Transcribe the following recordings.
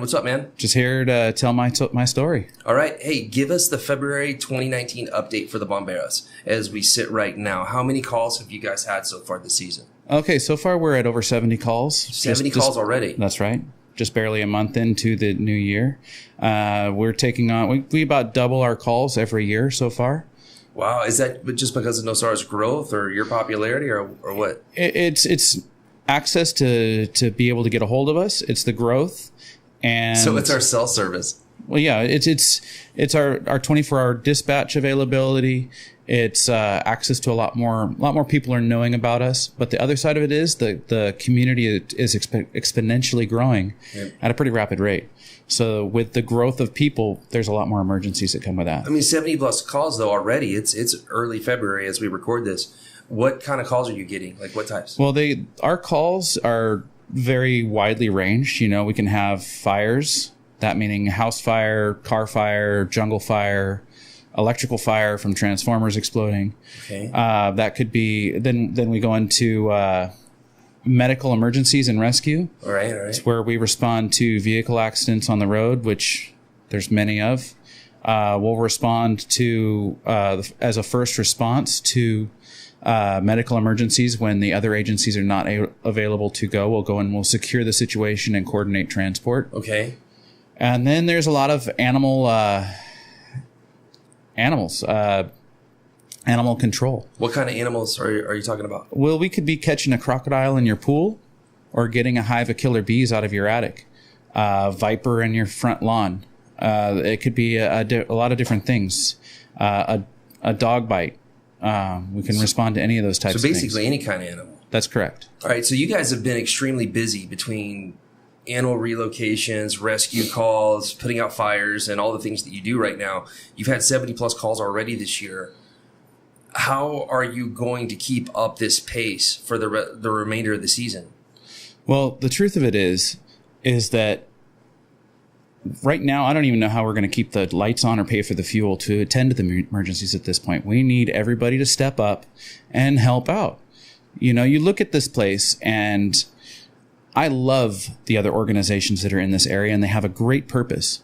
what's up, man? Just here to tell my story. All right. Hey, give us the February 2019 update for the Bomberos as we sit right now. How many calls have you guys had so far this season? Okay, so far we're at over 70 calls. 70 calls already? That's right. Just barely a month into the new year. We're taking on, we about double our calls every year so far. Wow. Is that just because of Nosara's growth or your popularity or what? It's access to be able to get a hold of us. It's the growth. And so it's our cell service. Well, yeah, it's our 24-hour dispatch availability. It's access to a lot more people are knowing about us. But the other side of it is the community is exponentially growing at a pretty rapid rate. So with the growth of people, there's a lot more emergencies that come with that. I mean, 70 plus calls though already. It's early February as we record this. What kind of calls are you getting? Like what types? Well, our calls are very widely ranged. You know, we can have fires, that meaning house fire, car fire, jungle fire, electrical fire from transformers exploding. Okay. That could be, then we go into medical emergencies and rescue. All right. It's where we respond to vehicle accidents on the road, which there's many of. We'll respond to, as a first response to medical emergencies when the other agencies are not available to go. We'll go and we'll secure the situation and coordinate transport. Okay. And then there's a lot of animal control. What kind of animals are you talking about? Well, we could be catching a crocodile in your pool or getting a hive of killer bees out of your attic, viper in your front lawn. It could be a lot of different things. A dog bite. We can respond to any of those types of things. So basically any kind of animal. That's correct. All right. So you guys have been extremely busy between animal relocations, rescue calls, putting out fires, and all the things that you do right now. You've had 70 plus calls already this year. How are you going to keep up this pace for the remainder of the season? Well, the truth of it is that right now, I don't even know how we're going to keep the lights on or pay for the fuel to attend to the emergencies at this point. We need everybody to step up and help out. You know, you look at this place, and I love the other organizations that are in this area, and they have a great purpose.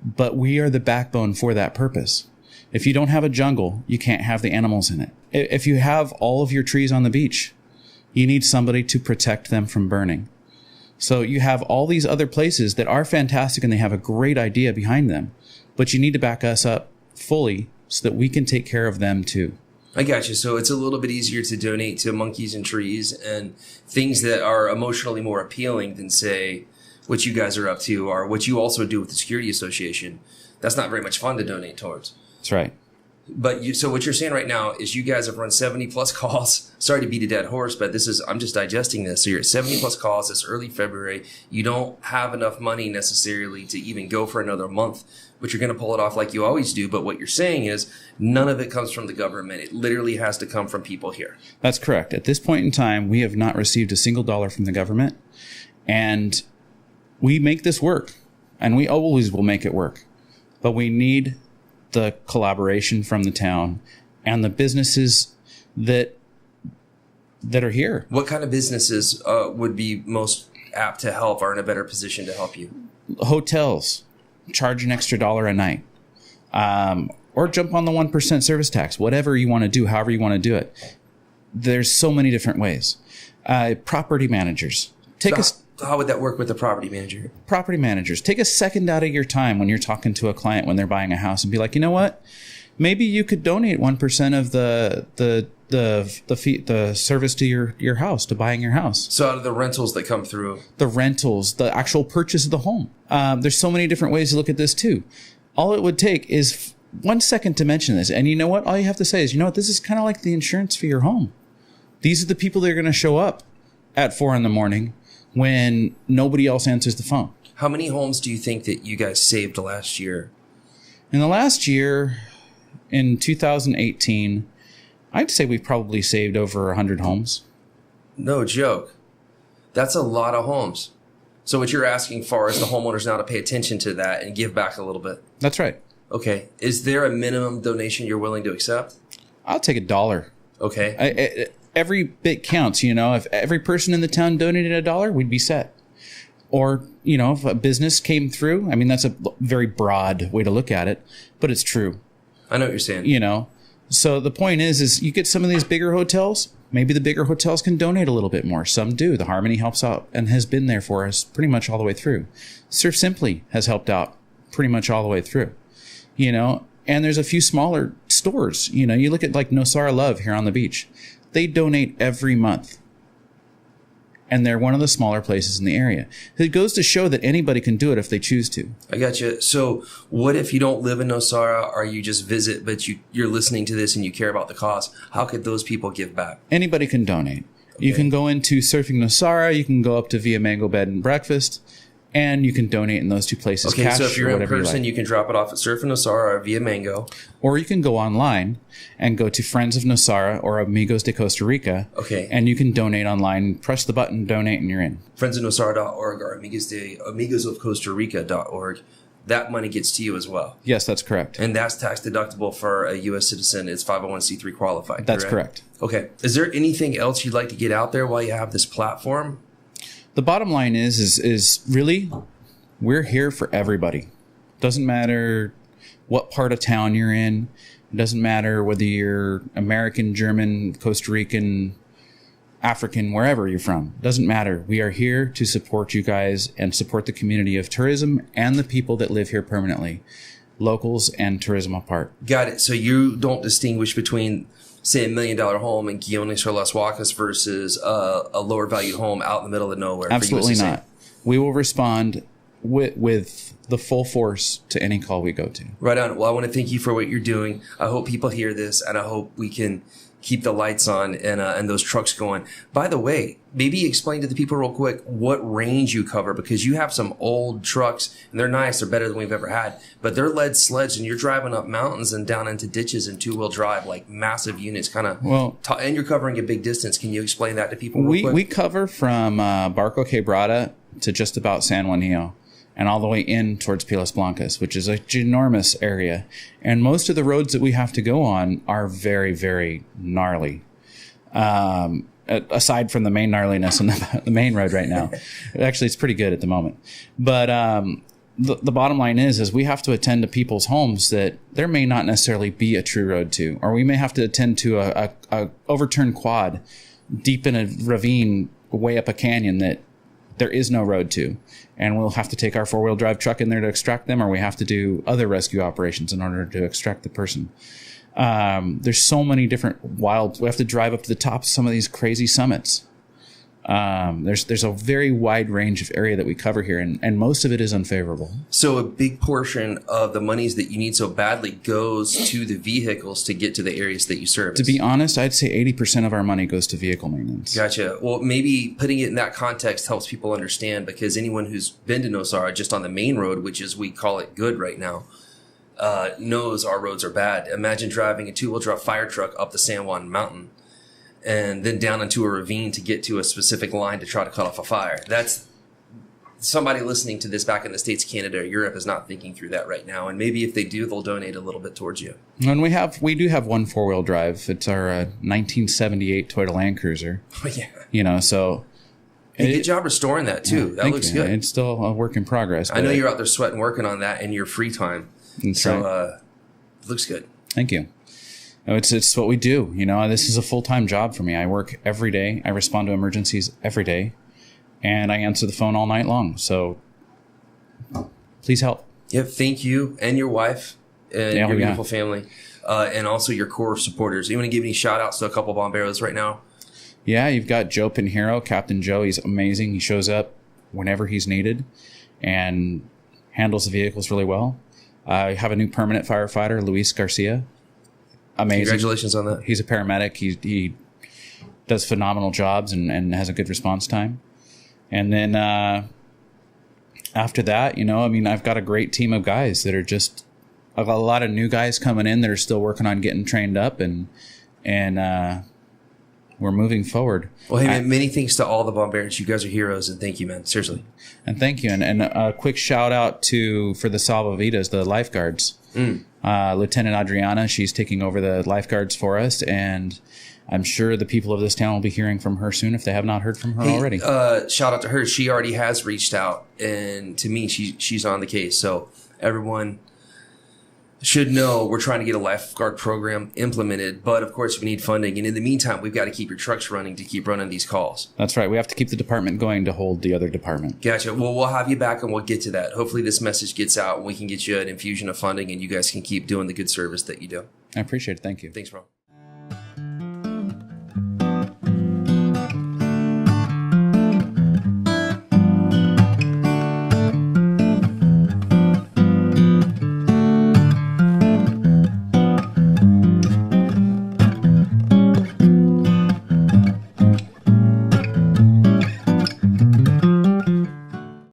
But we are the backbone for that purpose. If you don't have a jungle, you can't have the animals in it. If you have all of your trees on the beach, you need somebody to protect them from burning. So you have all these other places that are fantastic and they have a great idea behind them, but you need to back us up fully so that we can take care of them too. I got you. So it's a little bit easier to donate to monkeys and trees and things that are emotionally more appealing than, say, what you guys are up to or what you also do with the Security Association. That's not very much fun to donate towards. That's right. But so what you're saying right now is you guys have run 70 plus calls. Sorry to beat a dead horse, but I'm just digesting this. So you're at 70 plus calls. It's early February. You don't have enough money necessarily to even go for another month, but you're going to pull it off like you always do. But what you're saying is none of it comes from the government. It literally has to come from people here. That's correct. At this point in time, we have not received a single dollar from the government, and we make this work, and we always will make it work. But we need the collaboration from the town and the businesses that are here. What kind of businesses would be most apt to help or in a better position to help you? Hotels, charge an extra $1 a night, or jump on the 1% service tax, whatever you want to do, however you want to do it. There's so many different ways. Property managers. How would that work with the property manager? Property managers, take a second out of your time when you're talking to a client when they're buying a house and be like, you know what? Maybe you could donate 1% of the service to your house, to buying your house. So out of the rentals that come through. The rentals, the actual purchase of the home. There's so many different ways to look at this too. All it would take is 1 second to mention this. And you know what? All you have to say is, you know what? This is kind of like the insurance for your home. These are the people that are going to show up at 4 a.m. when nobody else answers the phone. How many homes do you think that you guys saved last year? In the last year, in 2018, I'd say we've probably saved over 100 homes. No joke. That's a lot of homes. So what you're asking for is the homeowners now to pay attention to that and give back a little bit. That's right. Okay. Is there a minimum donation you're willing to accept? I'll take $1. Okay. Every bit counts, you know. If every person in the town donated $1, we'd be set. Or, if a business came through, I mean, that's a very broad way to look at it, but it's true. I know what you're saying. So the point is you get some of these bigger hotels, maybe the bigger hotels can donate a little bit more. Some do. The Harmony helps out and has been there for us pretty much all the way through. Surf Simply has helped out pretty much all the way through, and there's a few smaller stores. You look at like Nosara Love here on the beach. They donate every month. And they're one of the smaller places in the area. It goes to show that anybody can do it if they choose to. I got you. So what if you don't live in Nosara or you just visit, but you're listening to this and you care about the cost? How could those people give back? Anybody can donate. Okay. You can go into Surfing Nosara. You can go up to Via Mango Bed and Breakfast. And you can donate in those two places. Okay, so if you're in person, you can drop it off at Surf in Nosara or Via Mango. Or you can go online and go to Friends of Nosara or Amigos de Costa Rica. Okay. And you can donate online. Press the button, donate, and you're in. Friendsofnosara.org or amigosofcostarica.org. That money gets to you as well. Yes, that's correct. And that's tax deductible for a U.S. citizen. It's 501c3 qualified. That's correct. Okay. Is there anything else you'd like to get out there while you have this platform? The bottom line is really, we're here for everybody. Doesn't matter what part of town you're in. It doesn't matter whether you're American, German, Costa Rican, African, wherever you're from. Doesn't matter. We are here to support you guys and support the community of tourism and the people that live here permanently, locals and tourism apart. Got it. So you don't distinguish between, say, $1 million home in Guiones or Las Huacas versus a lower valued home out in the middle of nowhere. Absolutely not. We will respond with the full force to any call we go to. Right on. Well, I want to thank you for what you're doing. I hope people hear this, and I hope we can keep the lights on and those trucks going. By the way, maybe explain to the people real quick what range you cover, because you have some old trucks and they're nice. They're better than we've ever had, but they're lead sleds and you're driving up mountains and down into ditches and 2-wheel drive, like massive units and you're covering a big distance. Can you explain that to people real quick? We cover from Barco Quebrada to just about San Juanillo and all the way in towards Pilas Blancas, which is a ginormous area. And most of the roads that we have to go on are very, very gnarly. Aside from the main gnarliness on the main road right now. Actually, it's pretty good at the moment. But the bottom line is we have to attend to people's homes that there may not necessarily be a true road to, or we may have to attend to a overturned quad deep in a ravine way up a canyon that there is no road to. And we'll have to take our 4-wheel drive truck in there to extract them, or we have to do other rescue operations in order to extract the person. There's so many different we have to drive up to the top of some of these crazy summits. There's a very wide range of area that we cover here, and most of it is unfavorable. So a big portion of the monies that you need so badly goes to the vehicles to get to the areas that you service. To be honest, I'd say 80% of our money goes to vehicle maintenance. Gotcha. Well, maybe putting it in that context helps people understand, because anyone who's been to Nosara just on the main road, which is, we call it good right now, knows our roads are bad. Imagine driving a 2-wheel drive fire truck up the San Juan Mountain and then down into a ravine to get to a specific line to try to cut off a fire. That's somebody listening to this back in the States, Canada, or Europe is not thinking through that right now. And maybe if they do, they'll donate a little bit towards you. And we do have one 4-wheel drive. It's our 1978 Toyota Land Cruiser. Oh, yeah. So. Hey, good job restoring that too. Yeah, that looks good. It's still a work in progress. I know you're out there sweating working on that in your free time. That's right. It looks good. Thank you. It's what we do. This is a full-time job for me. I work every day. I respond to emergencies every day, and I answer the phone all night long. So please help. Yeah, thank you and your wife and your beautiful family, and also your core supporters. You want to give any shout-outs to a couple Bomberos right now? Yeah, you've got Joe Pinheiro, Captain Joe. He's amazing. He shows up whenever he's needed and handles the vehicles really well. I have a new permanent firefighter, Luis Garcia. Amazing. Congratulations on that. He's a paramedic. He does phenomenal jobs and has a good response time. And then after that, I've got a great team of guys that are just a lot of new guys coming in that are still working on getting trained up, and we're moving forward. Well, hey, man, many thanks to all the Bomberos. You guys are heroes, and thank you, man. Seriously. And thank you. And a quick shout out for the Salvavidas, the lifeguards. Lieutenant Adriana, she's taking over the lifeguards for us, and I'm sure the people of this town will be hearing from her soon if they have not heard from her already. Shout out to her. She already has reached out, and to me, she's on the case. So everyone should know we're trying to get a lifeguard program implemented, but of course we need funding. And in the meantime, we've got to keep your trucks running to keep running these calls. That's right. We have to keep the department going to hold the other department. Gotcha. Well, we'll have you back and we'll get to that. Hopefully this message gets out and we can get you an infusion of funding and you guys can keep doing the good service that you do. I appreciate it. Thank you. Thanks, bro.